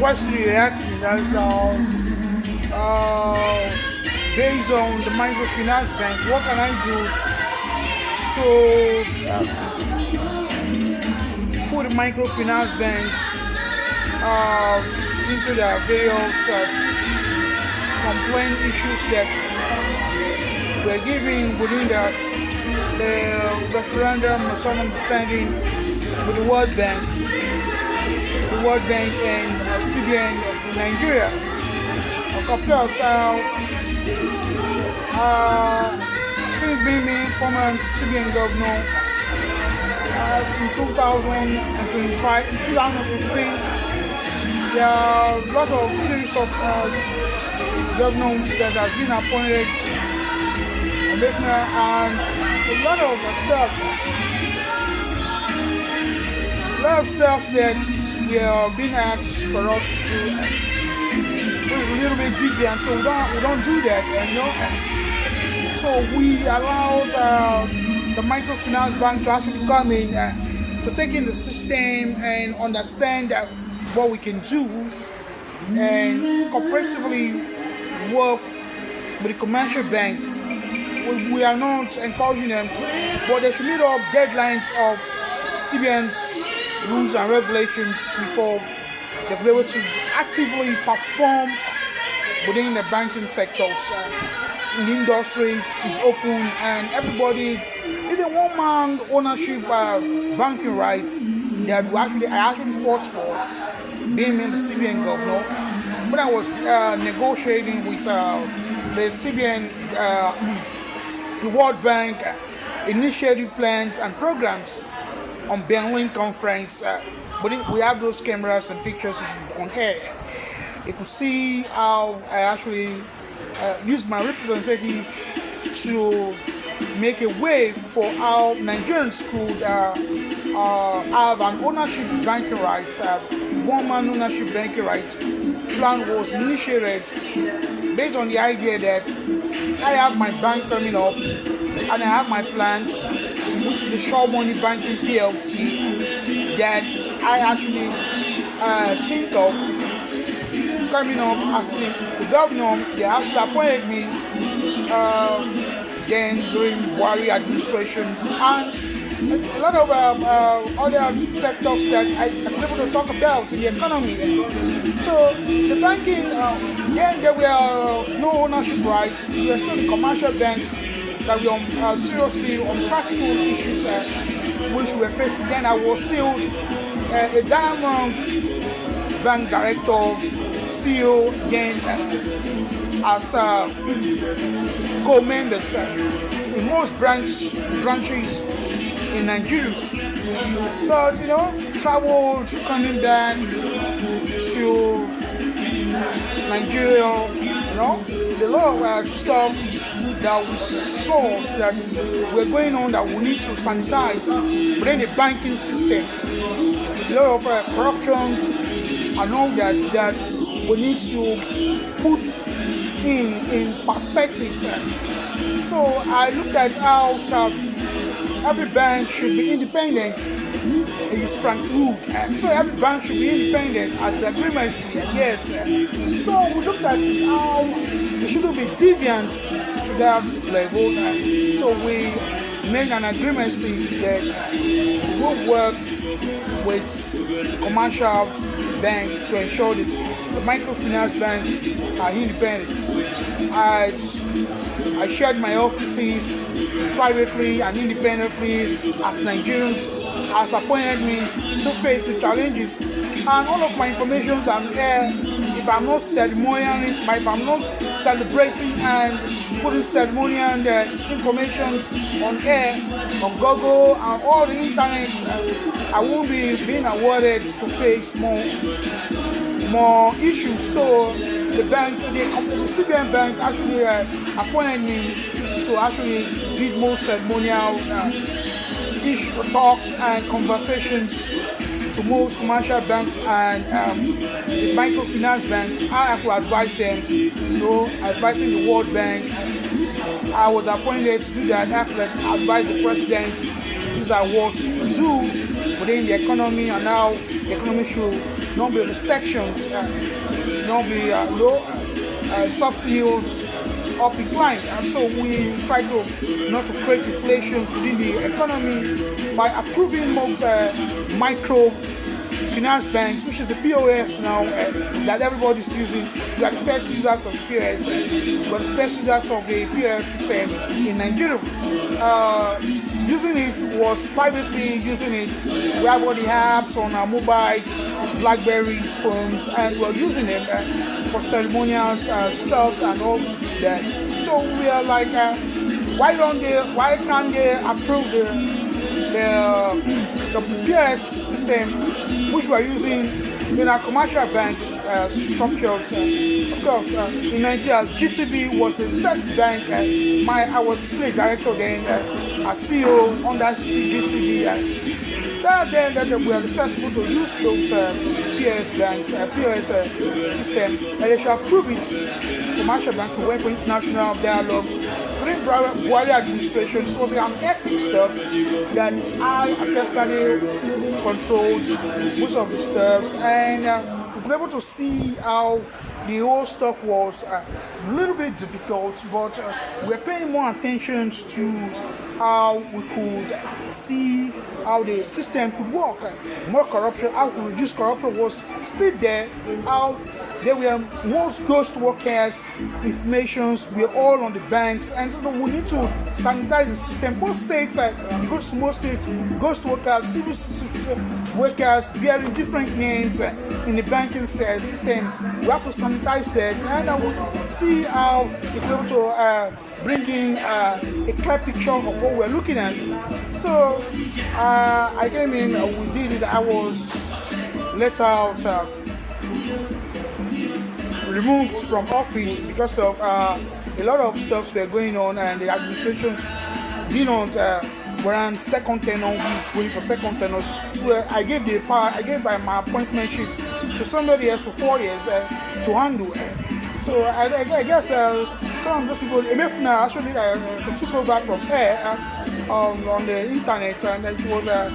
question you're asking is based on the microfinance bank, what can I do to put the microfinance banks into their various complaint issues that we're giving within the referendum of some understanding with the World Bank and CBN in Nigeria. Of course, since being made former CBN governor in 2025, 2015, there are a lot of series of governors that has been appointed, and a lot of stuff that we are being asked for us to do. It's a little bit deviant, so we don't do that, So we allowed the microfinance bank to actually come in, to take in the system and understand what we can do, and cooperatively work with the commercial banks. We are not encouraging them to, but they should meet up deadlines of CBN's rules and regulations before they'll be able to actively perform within the banking sectors. In the industries is open, and everybody is a one-man ownership banking rights that I actually fought for being the CBN governor. When I was negotiating with the CBN, the World Bank, initiative plans and programs on Berlin conference, but we have those cameras and pictures on air. You could see how I actually used my representative to make a way for how Nigerians could have an ownership banking rights, one-man ownership banking rights. Plan was initiated based on the idea that I have my bank coming up and I have my plans, which is the Shore Money Banking PLC, that I actually think of coming up as the governor. They actually appointed me then during Buhari administrations, and a lot of other sectors that I'm able to talk about in the economy. So the banking, then there were no ownership rights. We were still the commercial banks that were seriously on practical issues which we were facing. Then I was still a Diamond Bank director, CEO, then as co-members in most branches in Nigeria. But traveled coming back to Nigeria, a lot of stuff that we saw that were going on that we need to sanitize within the banking system. A lot of corruptions and all that we need to put in perspective. So I looked at how every bank should be independent. It's Frank Wood. So every bank should be independent as agreements. Yes. So we looked at it how it shouldn't be deviant to that level. So we made an agreement that we will work with the commercial bank to ensure that the microfinance banks are independent. I shared my offices privately and independently as Nigerians has appointed me to face the challenges, and all of my informations are there. If I'm not ceremonial, if I'm not celebrating and putting ceremonial information on air, on Google and all the internet, I won't be being awarded to face more issues. So the banks, the CBN bank actually appointed me to actually did more ceremonial talks and conversations to most commercial banks and the microfinance banks. I could advise them, advising the World Bank. I was appointed to do that. I could advise the president. These are what to do within the economy, and how the economy should not be recessions, not be low subsidies up incline. And so we try to not to create inflations within the economy by approving most microfinance banks, which is the POS now that everybody's using. We are the first users of POS. We are the first users of the POS system in Nigeria. Using it was privately using it. We have all the apps on our mobile, Blackberries, phones, and we're using them for ceremonials, stuffs, and all that. So we are like, why can't they approve the POS system, which we're using in our commercial banks structures? Of course, in Nigeria, GTB was the first bank. I was still director then, as CEO under GTB. Then we are the first people to use those POS banks, POS system, and they should approve it to commercial banks to work for international dialogue. During Buhari administration, this was an ethics stuff that I personally controlled most of the stuffs, and we were able to see how the whole stuff was a little bit difficult, but we're paying more attention to how we could see how the system could work. More corruption, how to reduce corruption was still there, how there were most ghost workers, informations were all on the banks, and so we need to sanitize the system. Most states, you go to most states, ghost workers, civil workers bearing different names in the banking system. We have to sanitize that, and we'll see how if we're able to bring in a clear picture of what we're looking at. So I came in, we did it. I was let out. Removed from office because of a lot of stuff were going on, and the administrations did not warrant second tenure, going for second tenures. So I gave my appointment sheet to somebody else for 4 years to handle. So I guess some of those people, Emefuna actually took over from her on the internet, and it was a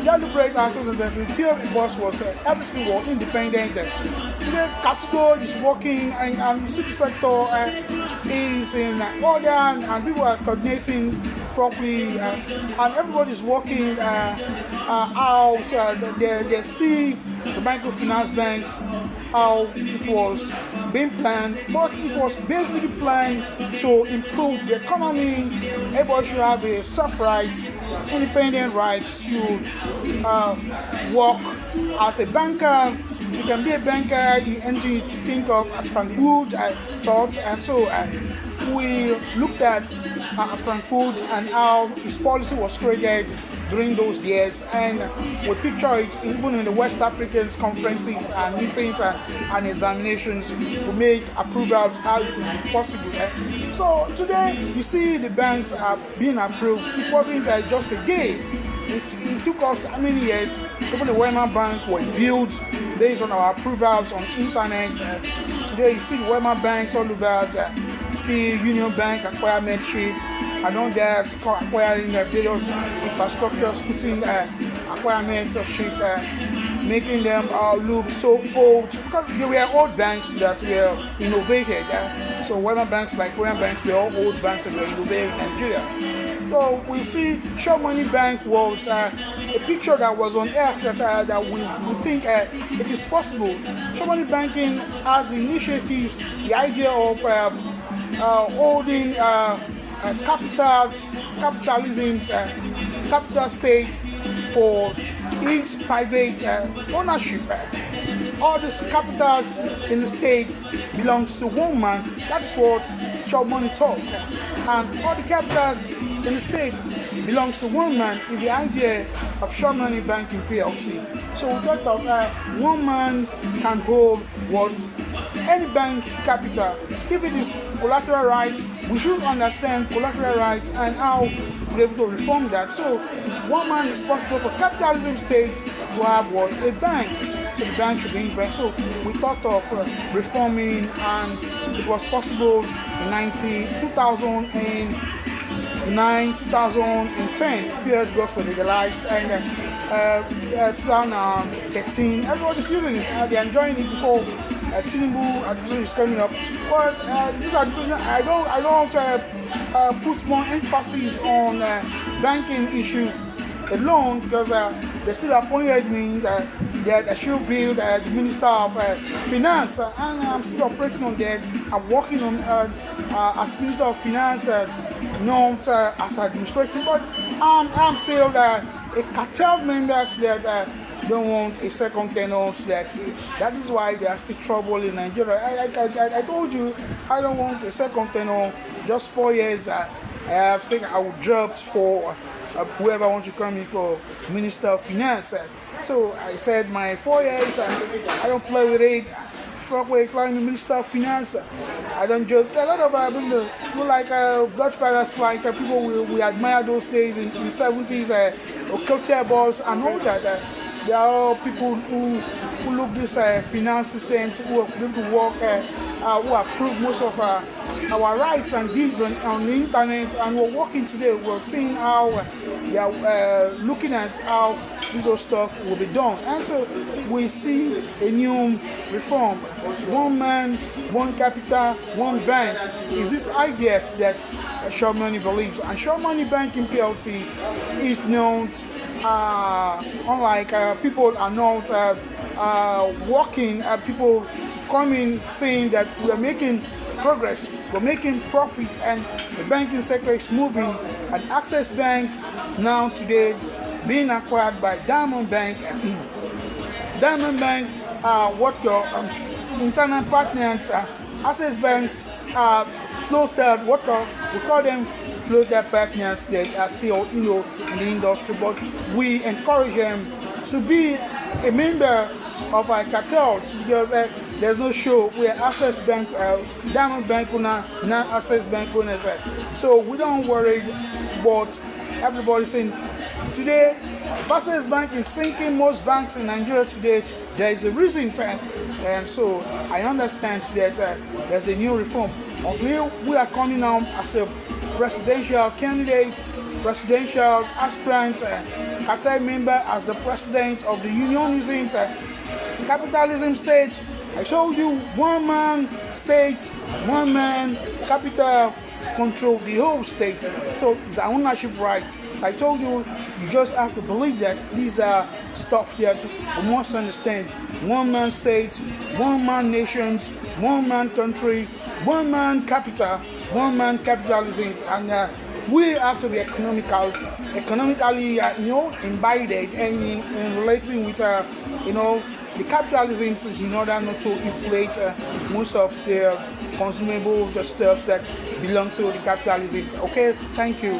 deliberate answer. The PO boss was everything was independent. Today, Casido is working, and the city sector is in order, and people are coordinating properly, and everybody is working out. They see the microfinance banks, how it was being planned, but it was basically planned to improve the economy. Everybody should have a self-rights, independent rights to work as a banker. You can be a banker, anything to think of as Frank Wood thoughts, and so we looked at Frank Wood and how his policy was created during those years, and we picture it even in the West African conferences and meetings and examinations to make approvals how it could be possible. So today you see the banks are being approved. It wasn't just a game. It took us how many years? Even the Wema Bank was built based on our approvals on internet. Today you see the Wema banks all over that. You see Union Bank acquire Medship, and on that acquiring various infrastructures, putting acquirements of ship, making them look so old, because they were old banks that were innovated. So Wema banks like Wema banks were all old banks that were innovated in Nigeria. So we see Show Money Bank was a picture that was on air that we think it is possible. Show Money Banking has initiatives, the idea of holding capitalisms, capital state for its private ownership. All these capitals in the state belongs to one man. That's what Show Money taught. And all the capitals in the state belongs to one man is the idea of Show Money Banking PLC. So we thought of one man can hold what any bank capital. If it is collateral rights, we should understand collateral rights and how we're able to reform that. So one man is possible for capitalism state to have what? A bank. So the bank should be in bank. So we thought of reforming, and it was possible in 2009, 2010. POS blocks were legalized, and 2013. Everybody's using it. They're enjoying it before Tinubu administration is coming up. But this administration, I don't put more emphasis on banking issues alone because they still appointed me that I should build the Minister of Finance, and I'm still operating on that. I'm working on as Minister of Finance, not as administration, but I'm still a cartel members that don't want a second tenant. That is why there are still trouble in Nigeria. I told you I don't want a second tenant. Just 4 years. I have said I would drop for whoever wants to come in for Minister of Finance. So I said my 4 years. I don't play with it. Fuck with flying the Minister of Finance. I don't joke. A lot of people like Godfathers, like people we admire those days in the 70s, culture boss and all that. They are all people who look this finance systems, who are able to work, who approve most of our rights and deeds on the internet, and we're working today. We're seeing how they are looking at how this whole stuff will be done, and so we see a new reform: one man, one capital, one bank. Is this idea that Sure Money believes? And Sure Money Banking PLC is known. Unlike people are not working, people coming saying that we are making progress, we're making profits, and the banking sector is moving. And Access Bank now today being acquired by Diamond Bank. Diamond Bank, what your internal partners, Access Banks floated, we call them floater partners that are still in the industry, but we encourage them to be a member of our cartels because there's no show where Access Bank, Diamond Bank owner, now Access Bank owners. So we don't worry about everybody saying today Access Bank is sinking most banks in Nigeria today. There is a reason, and so I understand that there's a new reform. We are coming now as a presidential candidates, presidential aspirant, cartel member as the president of the unionism, capitalism state. I told you, one man state, one man capital control the whole state. So it's an ownership right. I told you, you just have to believe that these are stuff that we must understand. One man state, one man nations, one man country, one man capital, one man capitalism, and we have to be economically, embedded and in relating with, the capitalism in order not to inflate most of the consumable stuff that belongs to the capitalism. Okay, thank you.